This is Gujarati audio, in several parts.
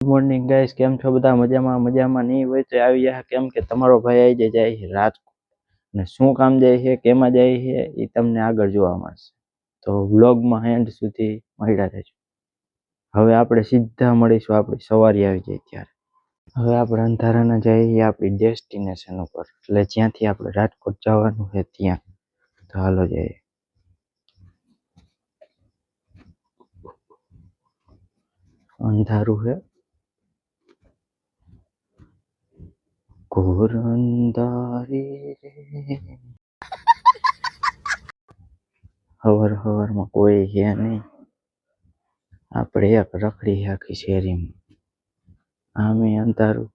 મોર્નિંગ ગાઈસ, કેમ છો બધા? મજામાં નહીં હોય તો આવી ગયા. કેમ કે તમારો ભાઈ આવી જાય છે રાજકોટ, અને શું કામ જાય છે, કેમાં જાય છે એ તમને આગળ જોવા મળશે. તો વ્લોગમાં એન્ડ સુધી મળ્યા રહેજો. હવે આપણે સીધા મળીશું આપણી સવારી આવી જાય ત્યારે. હવે આપણે અંધારાના જઈએ આપણી ડેસ્ટિનેશન ઉપર, એટલે જ્યાંથી આપણે રાજકોટ જવાનું છે ત્યાં. તો હાલો જઈએ. અંધારું છે, ઘોર અંધારી રે. હવારમાં કોઈ છે નહીં. આપણે એક રખડી આખી શેરીમાં. આમે અંધારું,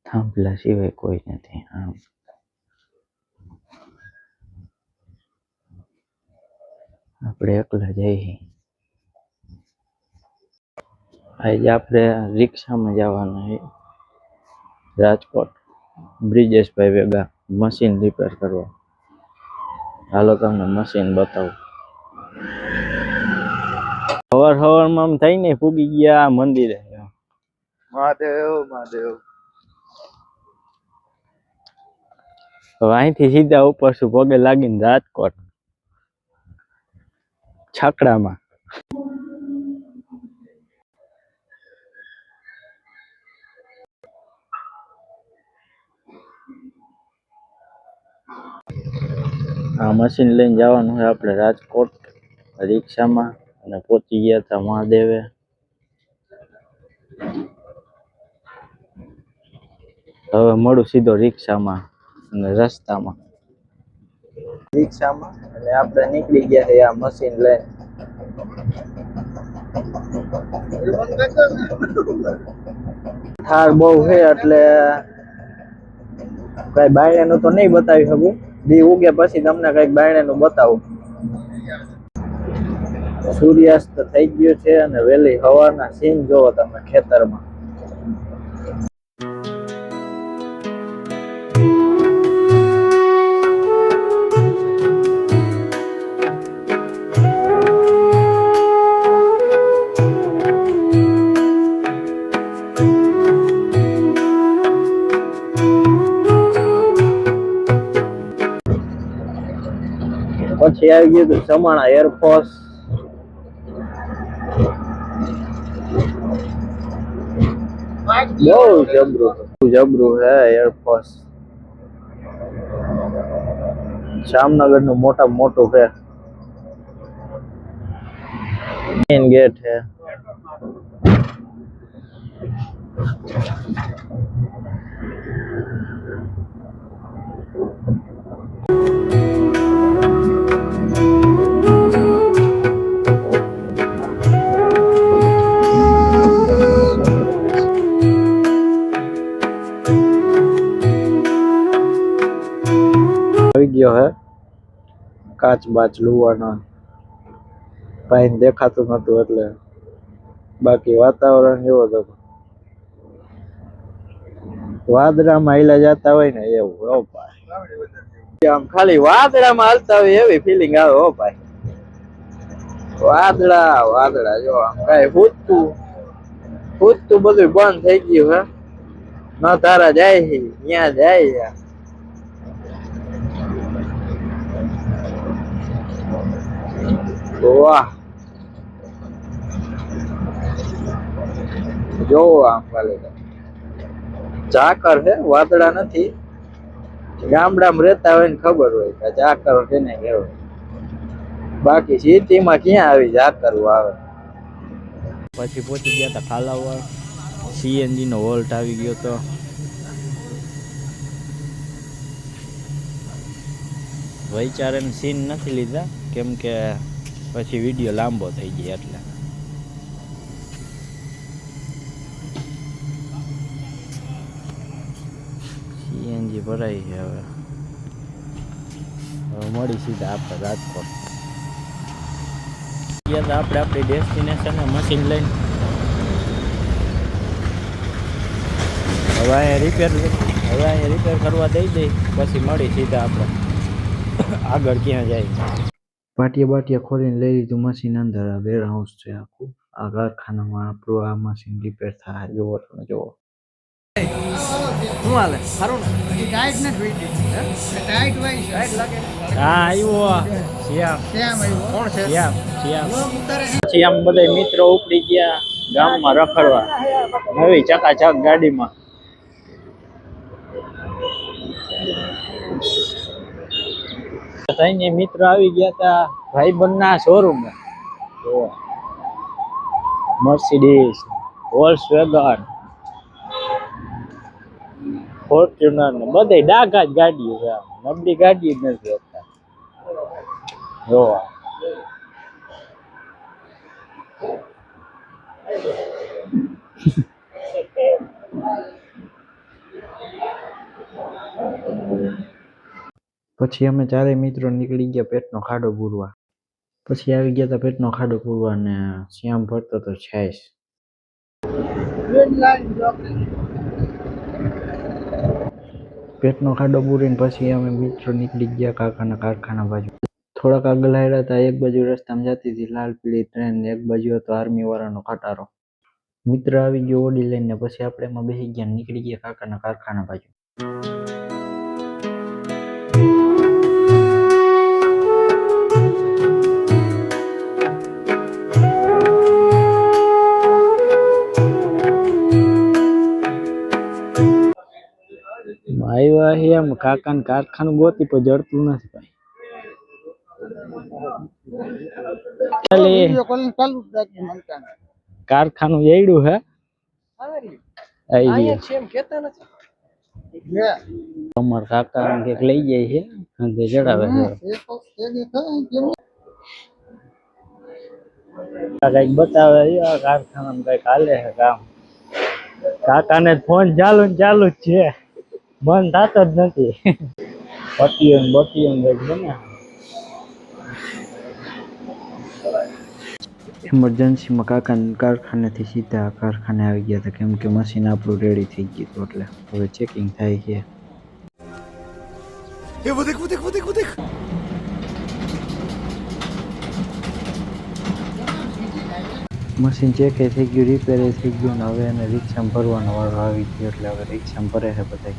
થાંભલા સિવાય કોઈ નથી. આમ આપણે એકલા જઈએ. આજે આપણે રિક્ષામાં જવાના છે રાજકોટ, બ્રિજેશભાઈ ભેગા મશીન રિપેર કરવા. હાલો તમને મશીન બતાવું. સવારમાં આમ થઈને ફૂગી ગયા મંદિરે. મહાદેવ. હવે અહીંથી સીધા ઉપરશું પગે લાગીને રાજકોટ છકડામાં. આ મશીન લઈને જવાનું છે આપણે રાજકોટ રિક્ષામાં, અને પહોંચી ગયા હતા મહાદેવે. હવે મળું સીધો રિક્ષામાં અને રસ્તામાં. રિક્ષામાં અને આપણે નીકળી ગયા છે આ મશીન લઈને. થાર બહુ છે એટલે કઈ બાયણેનું તો નહીં બતાવી શકું. દી ઉગે પછી તમને કઈક બાયણેનું બતાવું. સૂર્યાસ્ત થઈ ગયો છે અને વહેલી સવારના સીન જોવો તમે ખેતરમાં. પછી આવી ગયું હતું સમાણા એરફોર્સ. બહુ જબરું હે એરફોર્સ. જામનગર નું મોટામાં મોટું છે. મેઇન ગેટ છે. આવી ગયો હે કાચ બાચ લુવાનો. ભાઈ દેખાતું નતું એટલે, બાકી વાતાવરણ જેવો તો વાદળામાં હાલ્યા જતા હોય ને એવું. હો ભાઈ, આમ ખાલી વાદળામાં હાલતા હોય એવી ફિલિંગ આવે. હો ભાઈ, વાદળા જો આમ કઈ પૂછતું બધું બંધ થઈ ગયું હે. ન તારા જાય છે ત્યાં જાય. વાહ, જોવો આમ ખાલી ઝાકર છે, વાદળા નથી. ગામડામાં રહેતા હોય ને ખબર હોય કે ઝાકર કેને કહેવાય. બાકી સિટીમાં ક્યાં આવી ઝાકર આવે. પછી પહોંચી ગયા હતા ખાલાવર. સીએનજી નો વોલ્ટ આવી ગયો તો. વૈચારે સીન નથી લીધા કેમ કે પછી વિડીયો લાંબો થઈ જાય એટલે. સીએનજી ભરાઈ છે. હવે મળી સીધા આપણે રાજકોટ ગયા હતા. આપણે આપણી ડેસ્ટિનેશન મશીન લઈને હવે અહીંયા રિપેર કરવા દઈ પછી મળી સીધા આપણે આગળ ક્યાં જાય. પાટિયા ખોલીને લઈ લીધું મશીન અંદર. વેર હાઉસ છે આખું. આ કારખાનામાં આપણું આ મશીન રિપેર થાય. જોવો તમે જોવો. શું હાલે? સારું ને? ટાઈટ નથી ટાઈટ હોય છે. ટાઈટ લાગે. હા આવ્યો શ્યામ. કેમ આવ્યો? કોણ છે? શ્યામ. પછી આમ બધા મિત્રો ઉપડી ગયા ગામમાં રખડવા નવી ચકાચક ગાડીમાં. ત્રણેય મિત્રો આવી ગયા હતા ભાઈબંધના શોરૂમમાં. મર્સિડીઝ, વોલ્ક્સવેગન, ફોર્ચ્યુનર ને બધે ડાઘા જ ગાડીઓ છે. નબળી ગાડી જ નથી હોતા. જોવા પછી અમે ચારેય મિત્રો નીકળી ગયા પેટનો ખાડો પૂરવા. પછી આવી ગયા હતા પેટનો ખાડો પૂરવા ને શ્યામ ભરતો તો છાશ. પેટનો ખાડો પૂરીને પછી અમે મિત્રો નીકળી ગયા કાકાના કારખાના બાજુ. થોડાક આગળ આવ્યા હતા. એક બાજુ રસ્તામાં જતી હતી લાલ પીળી ટ્રેન, એક બાજુ હતો આર્મી વાળાનો ખટારો. મિત્ર આવી ગયો ઓડી લઈને. પછી આપણે એમાં બેસી ગયા નીકળી ગયા કાકાના કારખાના બાજુ. આવ્યા એમ કાકાને કારખાનું ગોતી પણ જડતું નથી ભાઈ. કારખાનું જડ્યું હે. અમાર કાકા કંઈક લઈ જાય છે અને ચડાવે છે. કઈક બતાવે કારખાનામાં કઈક હાલે છે કામ. કાકાને ફોન ચાલુ ને ચાલુ જ છે, બંધ થતો જ નથી. પટીયું કઈક બને. ઇમરજન્સીમાં કાકાના કારખાનેથી સીધા કારખાને આવી ગયા હતા, કેમ કે મશીન આપણું રેડી થઈ ગયું હતું. એટલે હવે ચેકિંગ થાય છે. મશીન ચેક થઈ ગયું, રિપેર થઈ ગયું ને હવે એને રિક્ષામાં ભરવાનો વારો આવી ગયો. એટલે હવે રિક્ષામાં ભરે છે બધા.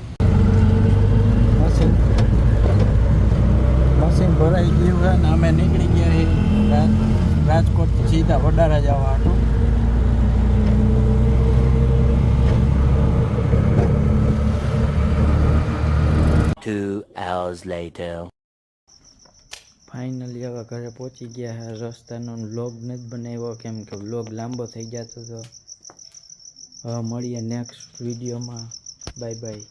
મશીન ભરાઈ ગયું છે ને અમે નીકળી ગયા છીએ રાજકોટથી સીધા વડારા જવા હતું. ફાઇનલી હવે ઘરે પહોંચી ગયા છે. રસ્તાનો વ્લોગ નથી બનાવ્યો કેમ કે વ્લોગ લાંબો થઈ જતો હતો. હવે મળીએ નેક્સ્ટ વિડીયોમાં. Bye bye.